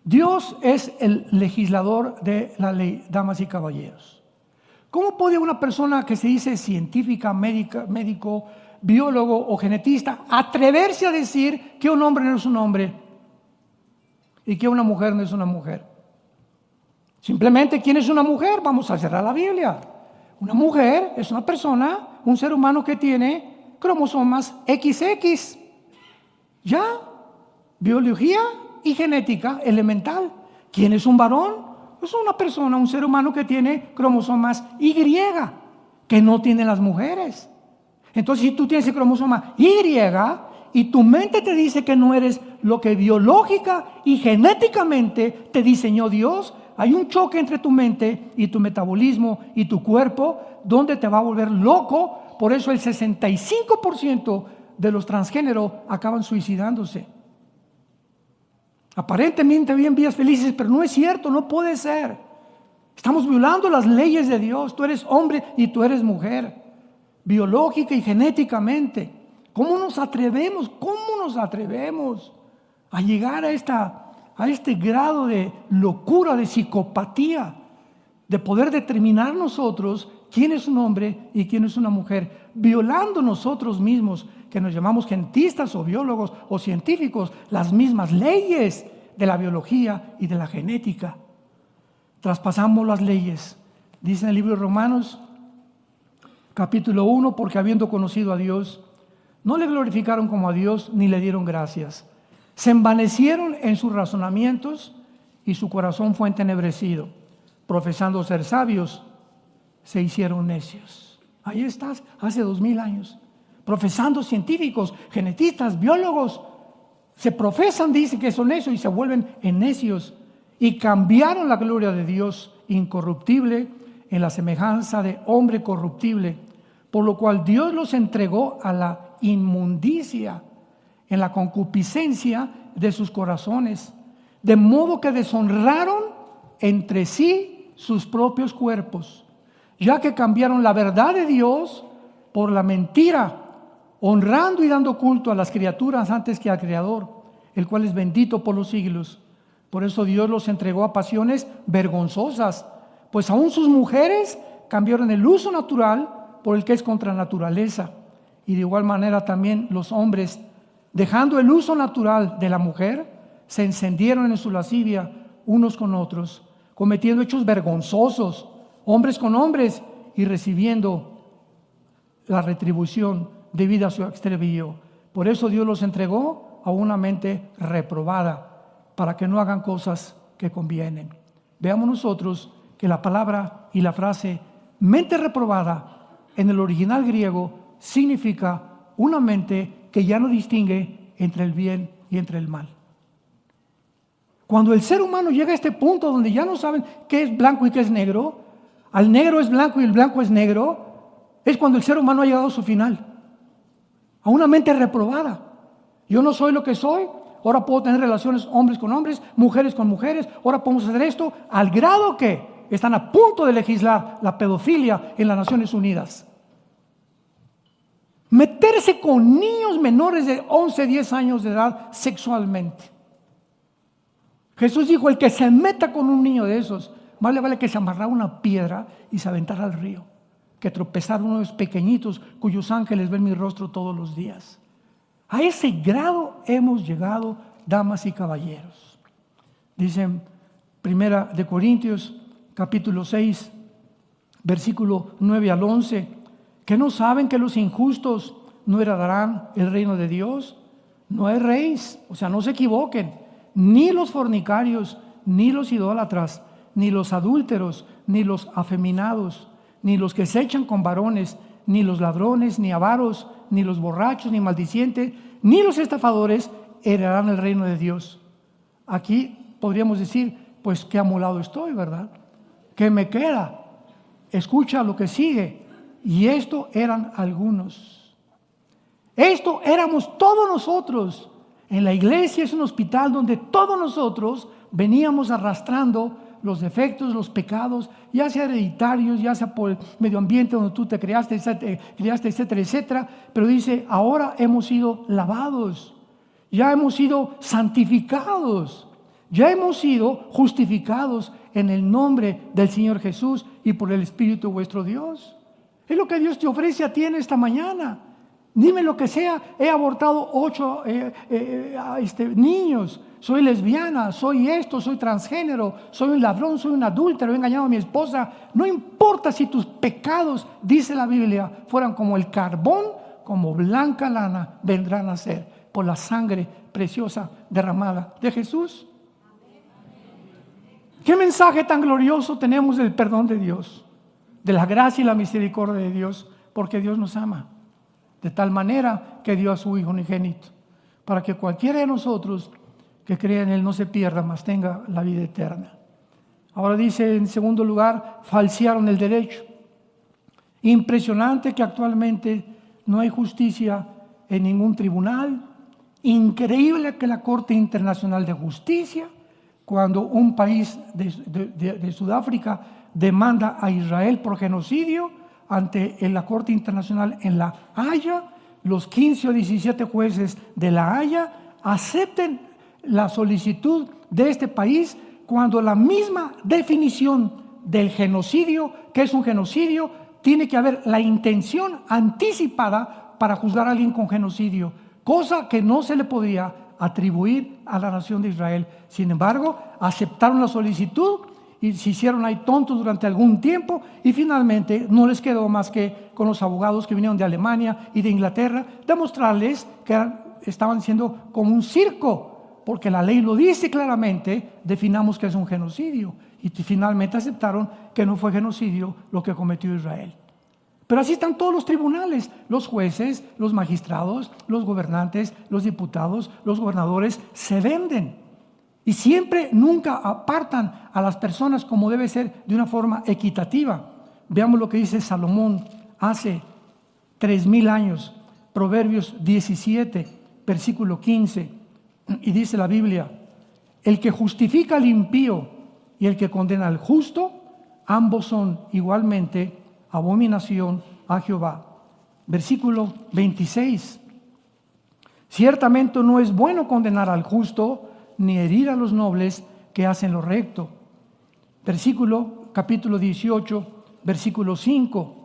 S1: Dios es el legislador de la ley, damas y caballeros. ¿Cómo puede una persona que se dice científica, médico, biólogo o genetista atreverse a decir que un hombre no es un hombre y que una mujer no es una mujer? Simplemente, ¿quién es una mujer? Vamos a cerrar la Biblia. Una mujer es una persona, un ser humano que tiene cromosomas XX. ¿Ya? Biología y genética elemental. ¿Quién es un varón? Es una persona, un ser humano que tiene cromosomas Y, que no tienen las mujeres. Entonces, si tú tienes el cromosoma Y y tu mente te dice que no eres lo que biológica y genéticamente te diseñó Dios, hay un choque entre tu mente y tu metabolismo y tu cuerpo donde te va a volver loco. Por eso el 65% de los transgéneros acaban suicidándose. Aparentemente viven vidas felices, pero no es cierto, no puede ser. Estamos violando las leyes de Dios. Tú eres hombre y tú eres mujer, biológica y genéticamente. ¿Cómo nos atrevemos a llegar a este grado de locura, de psicopatía? de poder determinar nosotros quién es un hombre y quién es una mujer, violando nosotros mismos, que nos llamamos gentistas o biólogos o científicos, las mismas leyes de la biología y de la genética. Traspasamos las leyes. Dice en el libro de Romanos, capítulo 1, porque habiendo conocido a Dios, no le glorificaron como a Dios ni le dieron gracias. Se envanecieron en sus razonamientos y su corazón fue entenebrecido. Profesando ser sabios, se hicieron necios. Ahí estás, hace 2000 años. Profesando científicos, genetistas, biólogos, se profesan, dicen que son necios y se vuelven en necios. Y cambiaron la gloria de Dios incorruptible en la semejanza de hombre corruptible, por lo cual Dios los entregó a la inmundicia en la concupiscencia de sus corazones, de modo que deshonraron entre sí sus propios cuerpos, ya que cambiaron la verdad de Dios por la mentira, honrando y dando culto a las criaturas antes que al Creador, el cual es bendito por los siglos. Por eso Dios los entregó a pasiones vergonzosas, pues aún sus mujeres cambiaron el uso natural por el que es contra naturaleza. Y de igual manera también los hombres, dejando el uso natural de la mujer, se encendieron en su lascivia unos con otros, cometiendo hechos vergonzosos, hombres con hombres, y recibiendo la retribución debida a su extravío. Por eso Dios los entregó a una mente reprobada, para que no hagan cosas que convienen. Veamos nosotros que la palabra y la frase mente reprobada en el original griego significa una mente que ya no distingue entre el bien y entre el mal. Cuando el ser humano llega a este punto donde ya no saben qué es blanco y qué es negro, al negro es blanco y el blanco es negro, es cuando el ser humano ha llegado a su final, a una mente reprobada. Yo no soy lo que soy, ahora puedo tener relaciones hombres con hombres, mujeres con mujeres, ahora podemos hacer esto, al grado que están a punto de legislar la pedofilia en las Naciones Unidas. Meterse con niños menores de 11, 10 años de edad sexualmente. Jesús dijo, el que se meta con un niño de esos, más le vale que se amarrara una piedra y se aventara al río, que tropezar uno de los pequeñitos cuyos ángeles ven mi rostro todos los días. A ese grado hemos llegado, damas y caballeros. Dicen Primera de Corintios, capítulo 6, versículo 9 al 11, que no saben que los injustos no heredarán el reino de Dios. No erréis, o sea, no se equivoquen, ni los fornicarios, ni los idólatras, ni los adúlteros, ni los afeminados, ni los que se echan con varones, ni los ladrones, ni avaros, ni los borrachos, ni maldicientes, ni los estafadores heredarán el reino de Dios. Aquí podríamos decir, pues qué amolado estoy, ¿verdad? ¿Qué me queda? Escucha lo que sigue. Y esto eran algunos. Esto éramos todos nosotros. En la iglesia es un hospital donde todos nosotros veníamos arrastrando los defectos, los pecados, ya sea hereditarios, ya sea por el medio ambiente donde tú te criaste, etcétera, etcétera. Pero dice, ahora hemos sido lavados, ya hemos sido santificados, ya hemos sido justificados en el nombre del Señor Jesús y por el Espíritu vuestro Dios. Es lo que Dios te ofrece a ti en esta mañana. Dime lo que sea, he abortado 8 niños, soy lesbiana, soy esto, soy transgénero, soy un ladrón, soy un adúltero, he engañado a mi esposa. No importa si tus pecados, dice la Biblia, fueran como el carbón, como blanca lana, vendrán a ser por la sangre preciosa derramada de Jesús. ¿Qué mensaje tan glorioso tenemos del perdón de Dios, de la gracia y la misericordia de Dios? Porque Dios nos ama de tal manera que dio a su Hijo unigénito, para que cualquiera de nosotros que crea en Él no se pierda, mas tenga la vida eterna. Ahora dice en segundo lugar, falsearon el derecho. Impresionante que actualmente no hay justicia en ningún tribunal. Increíble que la Corte Internacional de Justicia, cuando un país de Sudáfrica demanda a Israel por genocidio, ante la Corte Internacional en La Haya, los 15 o 17 jueces de La Haya acepten la solicitud de este país cuando la misma definición del genocidio. ¿Qué es un genocidio? Tiene que haber la intención anticipada para juzgar a alguien con genocidio, cosa que no se le podía atribuir a la nación de Israel. Sin embargo, aceptaron la solicitud y se hicieron ahí tontos durante algún tiempo, y finalmente no les quedó más que con los abogados que vinieron de Alemania y de Inglaterra demostrarles que estaban siendo como un circo, porque la ley lo dice claramente. Definamos que es un genocidio, y finalmente aceptaron que no fue genocidio lo que cometió Israel. Pero así están todos los tribunales, los jueces, los magistrados, los gobernantes, los diputados, los gobernadores se venden. Y siempre, nunca apartan a las personas como debe ser, de una forma equitativa. Veamos lo que dice Salomón hace 3000 años, Proverbios 17, versículo 15. Y dice la Biblia: el que justifica al impío y el que condena al justo, ambos son igualmente abominación a Jehová. Versículo 26. Ciertamente no es bueno condenar al justo, ni herir a los nobles que hacen lo recto. Capítulo 18, versículo 5.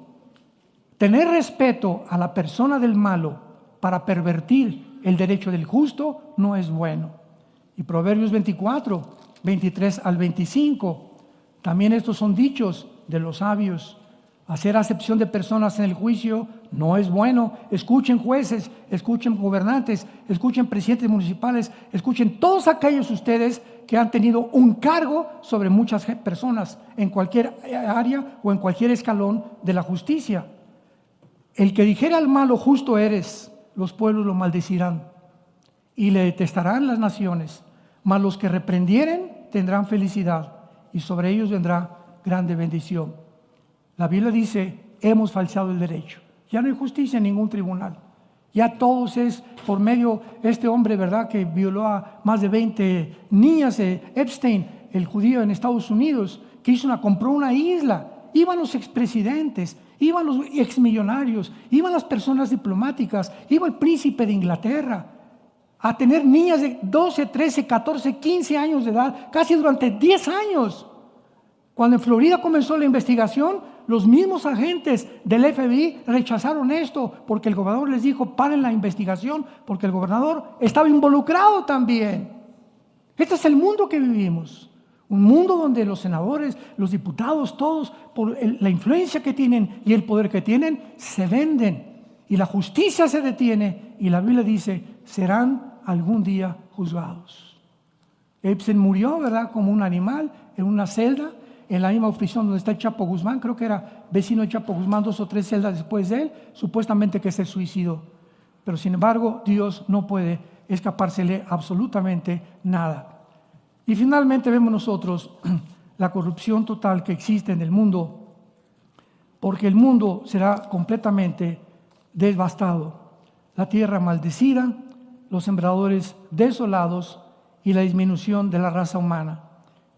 S1: Tener respeto a la persona del malo para pervertir el derecho del justo no es bueno. Y Proverbios 24, 23 al 25. También estos son dichos de los sabios. Hacer acepción de personas en el juicio no es bueno. Escuchen jueces, escuchen gobernantes, escuchen presidentes municipales, escuchen todos aquellos ustedes que han tenido un cargo sobre muchas personas en cualquier área o en cualquier escalón de la justicia. El que dijera al malo justo eres, los pueblos lo maldecirán y le detestarán las naciones, mas los que reprendieren tendrán felicidad y sobre ellos vendrá grande bendición. La Biblia dice: hemos falseado el derecho. Ya no hay justicia en ningún tribunal. Ya todos es por medio de este hombre, ¿verdad?, que violó a más de 20 niñas, Epstein, el judío en Estados Unidos, que compró una isla. Iban los expresidentes, iban los exmillonarios, iban las personas diplomáticas, iba el príncipe de Inglaterra a tener niñas de 12, 13, 14, 15 años de edad, casi durante 10 años. Cuando en Florida comenzó la investigación, los mismos agentes del FBI rechazaron esto porque el gobernador les dijo: paren la investigación, porque el gobernador estaba involucrado también. Este es el mundo que vivimos, un mundo donde los senadores, los diputados, todos, por la influencia que tienen y el poder que tienen, se venden y la justicia se detiene, y la Biblia dice: serán algún día juzgados. Epstein murió, ¿verdad?, como un animal en una celda, en la misma prisión donde está el Chapo Guzmán. Creo que era vecino de Chapo Guzmán 2 o 3 celdas después de él, supuestamente que se suicidó. Pero sin embargo, Dios no puede escapársele absolutamente nada. Y finalmente vemos nosotros la corrupción total que existe en el mundo, porque el mundo será completamente devastado. La tierra maldecida, los sembradores desolados y la disminución de la raza humana.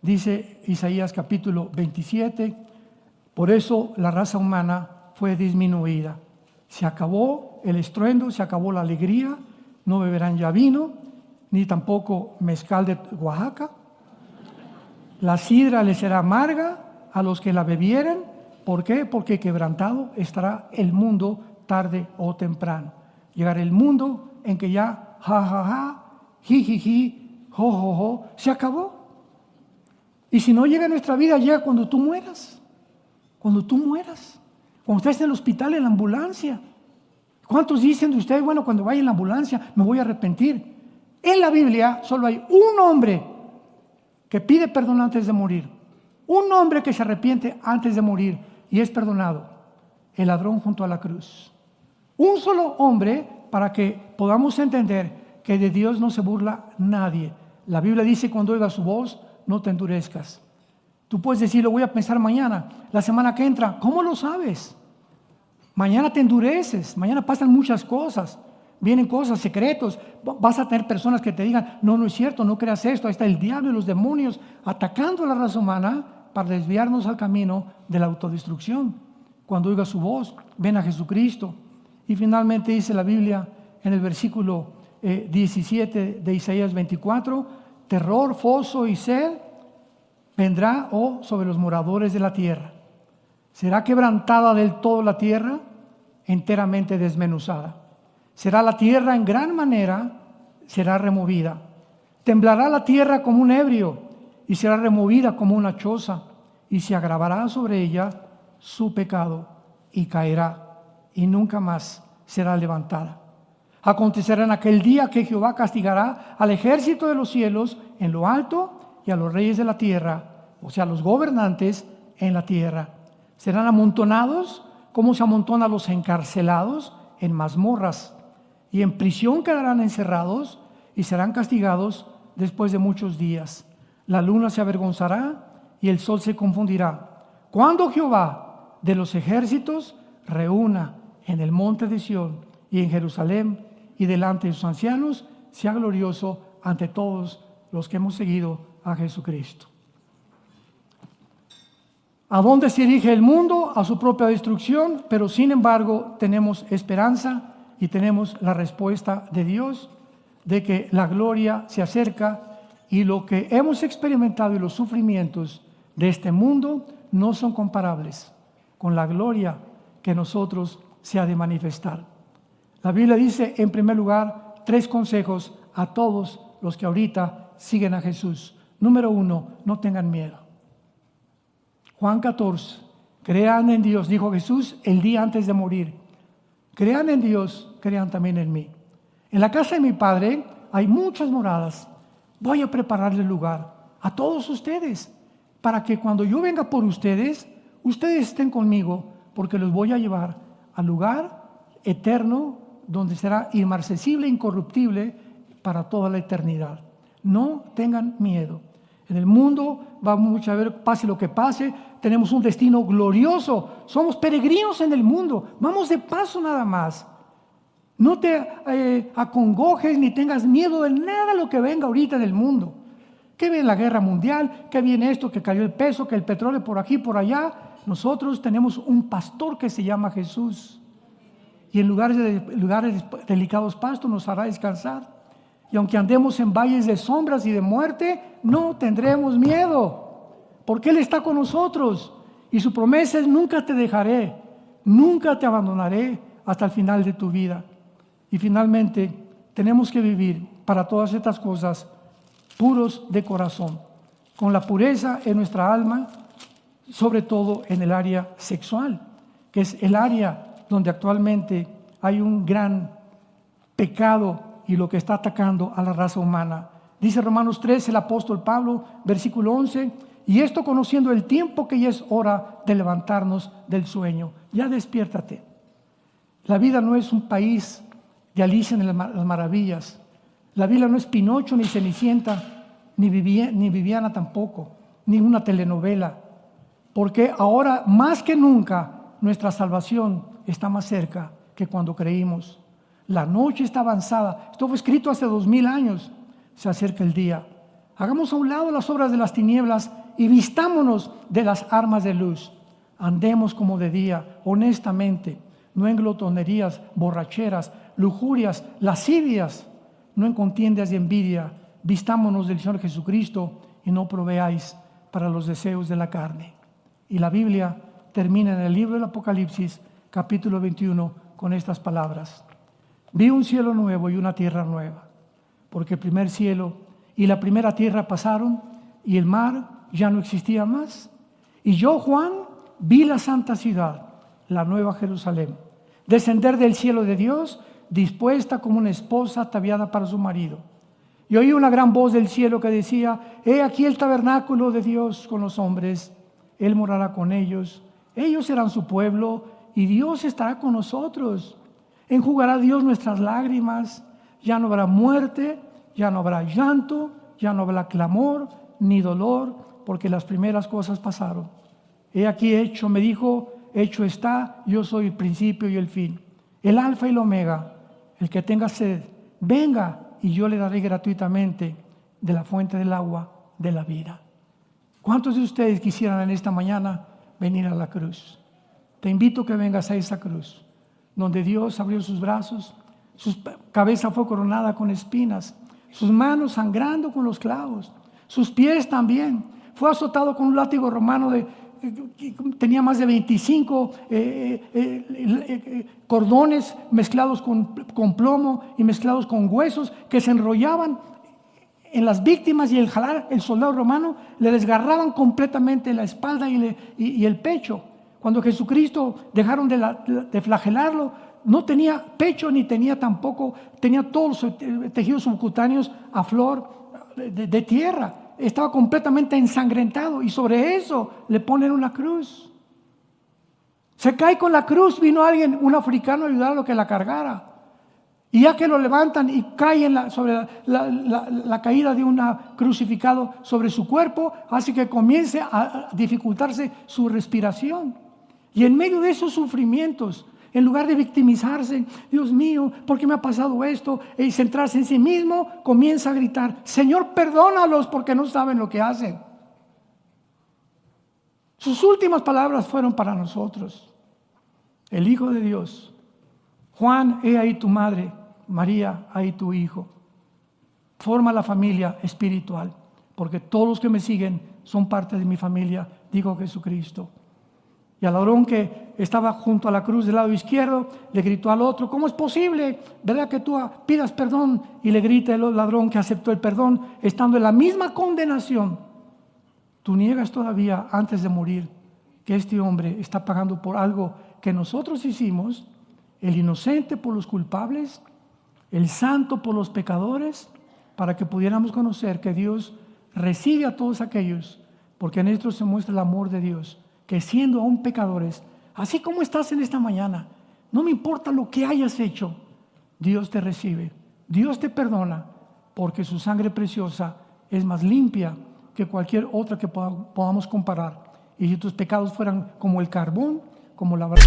S1: Dice Isaías capítulo 27, por eso la raza humana fue disminuida. Se acabó el estruendo, se acabó la alegría, no beberán ya vino, ni tampoco mezcal de Oaxaca. La sidra les será amarga a los que la bebieren. ¿Por qué? Porque quebrantado estará el mundo tarde o temprano. Llegará el mundo en que ya jijiji, jo, se acabó. Y si no llega a nuestra vida, llega cuando tú mueras. Cuando tú mueras. Cuando estés en el hospital, en la ambulancia. ¿Cuántos dicen de ustedes: bueno, cuando vaya en la ambulancia me voy a arrepentir? En la Biblia solo hay un hombre que pide perdón antes de morir. Un hombre que se arrepiente antes de morir y es perdonado. El ladrón junto a la cruz. Un solo hombre, para que podamos entender que de Dios no se burla nadie. La Biblia dice: cuando oigas su voz, no te endurezcas. Tú puedes decir: lo voy a pensar mañana, la semana que entra. ¿Cómo lo sabes? Mañana te endureces, mañana pasan muchas cosas, vienen cosas, secretos. Vas a tener personas que te digan: no es cierto, no creas esto. Ahí está el diablo y los demonios atacando a la raza humana para desviarnos al camino de la autodestrucción. Cuando oigas su voz, ven a Jesucristo. Y finalmente dice la Biblia en el versículo 17 de Isaías 24: terror, foso y sed vendrá sobre los moradores de la tierra. Será quebrantada del todo la tierra, enteramente desmenuzada. Será la tierra en gran manera, será removida. Temblará la tierra como un ebrio y será removida como una choza, y se agravará sobre ella su pecado y caerá y nunca más será levantada. Acontecerá en aquel día que Jehová castigará al ejército de los cielos en lo alto y a los reyes de la tierra, o sea, los gobernantes en la tierra. Serán amontonados como se amontonan los encarcelados en mazmorras, y en prisión quedarán encerrados y serán castigados después de muchos días. La luna se avergonzará y el sol se confundirá, cuando Jehová de los ejércitos reúna en el monte de Sión y en Jerusalén y delante de sus ancianos, sea glorioso ante todos los que hemos seguido a Jesucristo. ¿A dónde se dirige el mundo? A su propia destrucción, pero sin embargo tenemos esperanza y tenemos la respuesta de Dios de que la gloria se acerca, y lo que hemos experimentado y los sufrimientos de este mundo no son comparables con la gloria que nosotros se ha de manifestar. La Biblia dice, en primer lugar, 3 consejos a todos los que ahorita siguen a Jesús. Número 1, no tengan miedo. Juan 14, crean en Dios, dijo Jesús el día antes de morir. Crean en Dios, crean también en mí. En la casa de mi Padre hay muchas moradas. Voy a prepararle lugar a todos ustedes, para que cuando yo venga por ustedes, ustedes estén conmigo, porque los voy a llevar al lugar eterno, donde será inmarcesible, incorruptible para toda la eternidad. No tengan miedo. En el mundo vamos a ver, pase lo que pase, tenemos un destino glorioso. Somos peregrinos en el mundo, vamos de paso nada más. No te acongojes ni tengas miedo de nada lo que venga ahorita del mundo. Que viene la guerra mundial, que viene esto, que cayó el peso, que el petróleo por aquí, por allá. Nosotros tenemos un pastor que se llama Jesús. Y en lugares delicados pastos nos hará descansar. Y aunque andemos en valles de sombras y de muerte, no tendremos miedo, porque Él está con nosotros. Y su promesa es: nunca te dejaré, nunca te abandonaré hasta el final de tu vida. Y finalmente, tenemos que vivir para todas estas cosas puros de corazón, con la pureza en nuestra alma, sobre todo en el área sexual, que es el área donde actualmente hay un gran pecado y lo que está atacando a la raza humana. Dice Romanos 3, el apóstol Pablo, versículo 11, y esto conociendo el tiempo que ya es hora de levantarnos del sueño. Ya despiértate. La vida no es un país de Alicia en las maravillas. La Biblia no es Pinocho, ni Cenicienta, ni Viviana tampoco, ni una telenovela. Porque ahora, más que nunca, nuestra salvación está más cerca que cuando creímos. La noche está avanzada. Esto fue escrito hace 2000 años. Se acerca el día. Hagamos a un lado las obras de las tinieblas y vistámonos de las armas de luz. Andemos como de día, honestamente, no en glotonerías, borracheras, lujurias, lascivias, no en contiendas y envidia. Vistámonos del Señor Jesucristo y no proveáis para los deseos de la carne. Y la Biblia termina en el libro del Apocalipsis, capítulo 21, con estas palabras: vi un cielo nuevo y una tierra nueva, porque el primer cielo y la primera tierra pasaron y el mar ya no existía más. Y yo, Juan, vi la santa ciudad, la nueva Jerusalén, descender del cielo de Dios, dispuesta como una esposa ataviada para su marido. Y oí una gran voz del cielo que decía: he aquí el tabernáculo de Dios con los hombres, Él morará con ellos, ellos serán su pueblo y Dios estará con nosotros. Enjugará Dios nuestras lágrimas, ya no habrá muerte, ya no habrá llanto, ya no habrá clamor ni dolor, porque las primeras cosas pasaron. He aquí hecho, me dijo, hecho está, yo soy el principio y el fin, el alfa y el omega. El que tenga sed, venga y yo le daré gratuitamente de la fuente del agua de la vida. ¿Cuántos de ustedes quisieran en esta mañana venir a la cruz? Te invito a que vengas a esa cruz, donde Dios abrió sus brazos, su cabeza fue coronada con espinas, sus manos sangrando con los clavos, sus pies también, fue azotado con un látigo romano tenía más de 25 cordones mezclados con plomo y mezclados con huesos que se enrollaban en las víctimas, y el soldado romano le desgarraban completamente la espalda y el pecho. Cuando Jesucristo dejaron de flagelarlo, no tenía pecho ni tenía todos los tejidos subcutáneos a flor de tierra. Estaba completamente ensangrentado, y sobre eso le ponen una cruz. Se cae con la cruz. Vino alguien, un africano, a ayudarlo a que la cargara. Y ya que lo levantan y cae sobre la caída de un crucificado sobre su cuerpo, hace que comience a dificultarse su respiración. Y en medio de esos sufrimientos, en lugar de victimizarse, Dios mío, ¿por qué me ha pasado esto? Y centrarse en sí mismo, comienza a gritar: Señor, perdónalos porque no saben lo que hacen. Sus últimas palabras fueron para nosotros. El Hijo de Dios: Juan, he ahí tu madre; María, ahí tu hijo. Forma la familia espiritual, porque todos los que me siguen son parte de mi familia, dijo Jesucristo. Y al ladrón que estaba junto a la cruz del lado izquierdo le gritó al otro: ¿cómo es posible, verdad, que tú pidas perdón? Y le grita el ladrón, que aceptó el perdón, estando en la misma condenación: tú niegas todavía, antes de morir, que este hombre está pagando por algo que nosotros hicimos, el inocente por los culpables, el santo por los pecadores, para que pudiéramos conocer que Dios recibe a todos aquellos, porque en esto se muestra el amor de Dios, que siendo aún pecadores, así como estás en esta mañana, no me importa lo que hayas hecho, Dios te recibe, Dios te perdona, porque su sangre preciosa es más limpia que cualquier otra que podamos comparar. Y si tus pecados fueran como el carbón, como la verdad.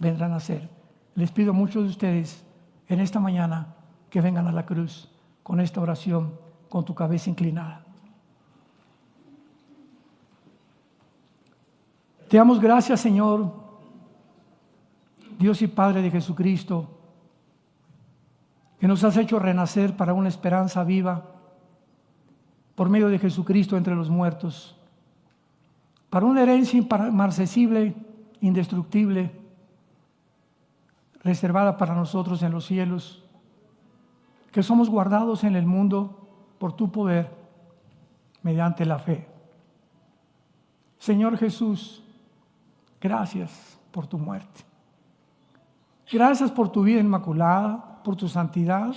S1: Vendrán a ser. Les pido a muchos de ustedes en esta mañana que vengan a la cruz con esta oración, con tu cabeza inclinada. Te damos gracias, Señor, Dios y Padre de Jesucristo, que nos has hecho renacer para una esperanza viva por medio de Jesucristo entre los muertos, para una herencia inmarcesible, indestructible, reservada para nosotros en los cielos, que somos guardados en el mundo por tu poder mediante la fe. Señor Jesús, gracias por tu muerte. Gracias por tu vida inmaculada, por tu santidad,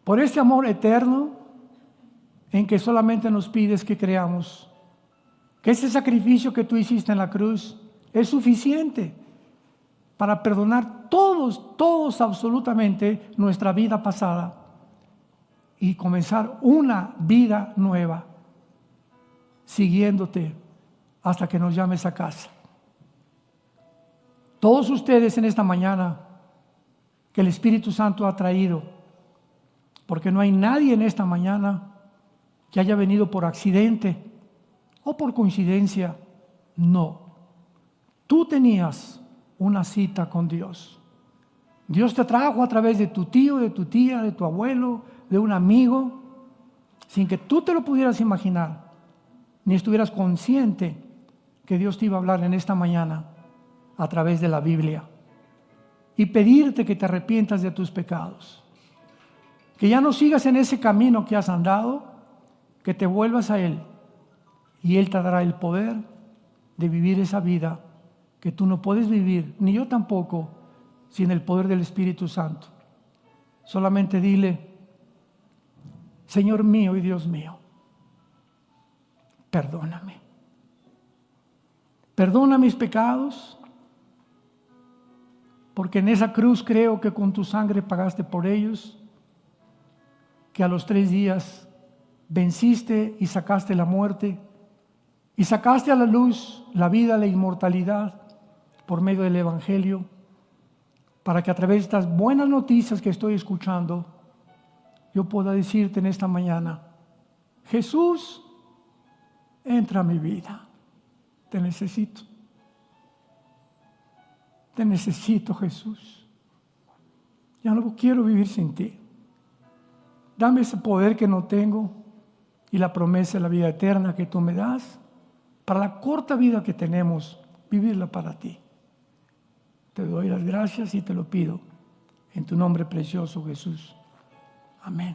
S1: por este amor eterno en que solamente nos pides que creamos que ese sacrificio que tú hiciste en la cruz es suficiente para perdonar todos absolutamente nuestra vida pasada y comenzar una vida nueva, siguiéndote hasta que nos llames a casa. Todos ustedes en esta mañana que el Espíritu Santo ha traído, porque no hay nadie en esta mañana que haya venido por accidente o por coincidencia, no. Tú tenías una cita con Dios. Dios te trajo a través de tu tío, de tu tía, de tu abuelo, de un amigo, sin que tú te lo pudieras imaginar, ni estuvieras consciente que Dios te iba a hablar en esta mañana. a través de la Biblia y pedirte que te arrepientas de tus pecados, que ya no sigas en ese camino que has andado, que te vuelvas a Él y Él te dará el poder de vivir esa vida que tú no puedes vivir, ni yo tampoco, sin el poder del Espíritu Santo. Solamente dile: Señor mío y Dios mío, perdóname. Perdona mis pecados, porque en esa cruz creo que con tu sangre pagaste por ellos, que a los 3 días venciste y sacaste la muerte, y sacaste a la luz la vida, la inmortalidad, por medio del Evangelio, para que a través de estas buenas noticias que estoy escuchando, yo pueda decirte en esta mañana: Jesús, entra a mi vida, te necesito. Te necesito, Jesús. Ya no quiero vivir sin ti. Dame ese poder que no tengo y la promesa de la vida eterna que tú me das, para la corta vida que tenemos, vivirla para ti. Te doy las gracias y te lo pido en tu nombre precioso, Jesús. Amén.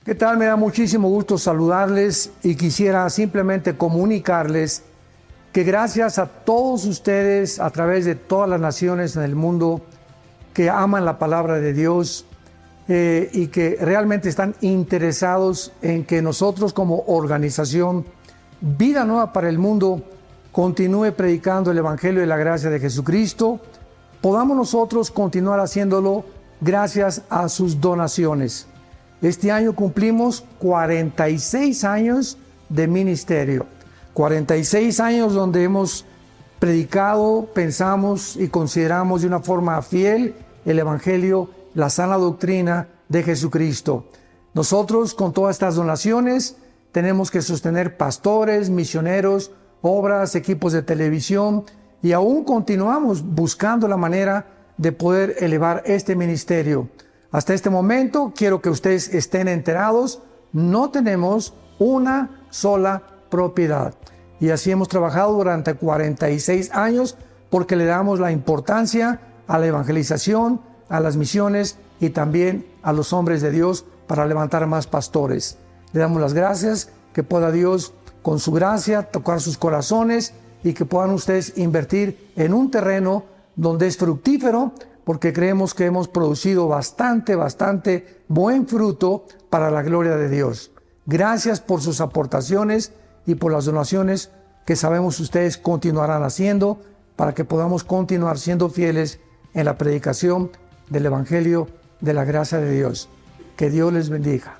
S2: ¿Qué tal? Me da muchísimo gusto saludarles y quisiera simplemente comunicarles que gracias a todos ustedes a través de todas las naciones en el mundo que aman la palabra de Dios y que realmente están interesados en que nosotros como organización Vida Nueva para el Mundo continúe predicando el Evangelio de la gracia de Jesucristo, podamos nosotros continuar haciéndolo gracias a sus donaciones. Este año cumplimos 46 años de ministerio, 46 años donde hemos predicado, pensamos y consideramos de una forma fiel el Evangelio, la sana doctrina de Jesucristo. Nosotros con todas estas donaciones tenemos que sostener pastores, misioneros, obras, equipos de televisión y aún continuamos buscando la manera de poder elevar este ministerio. Hasta este momento, quiero que ustedes estén enterados, no tenemos una sola propiedad. Y así hemos trabajado durante 46 años porque le damos la importancia a la evangelización, a las misiones y también a los hombres de Dios para levantar más pastores. Le damos las gracias, que pueda Dios con su gracia tocar sus corazones y que puedan ustedes invertir en un terreno donde es fructífero, porque creemos que hemos producido bastante buen fruto para la gloria de Dios. Gracias por sus aportaciones y por las donaciones que sabemos ustedes continuarán haciendo para que podamos continuar siendo fieles en la predicación del Evangelio de la gracia de Dios. Que Dios les bendiga.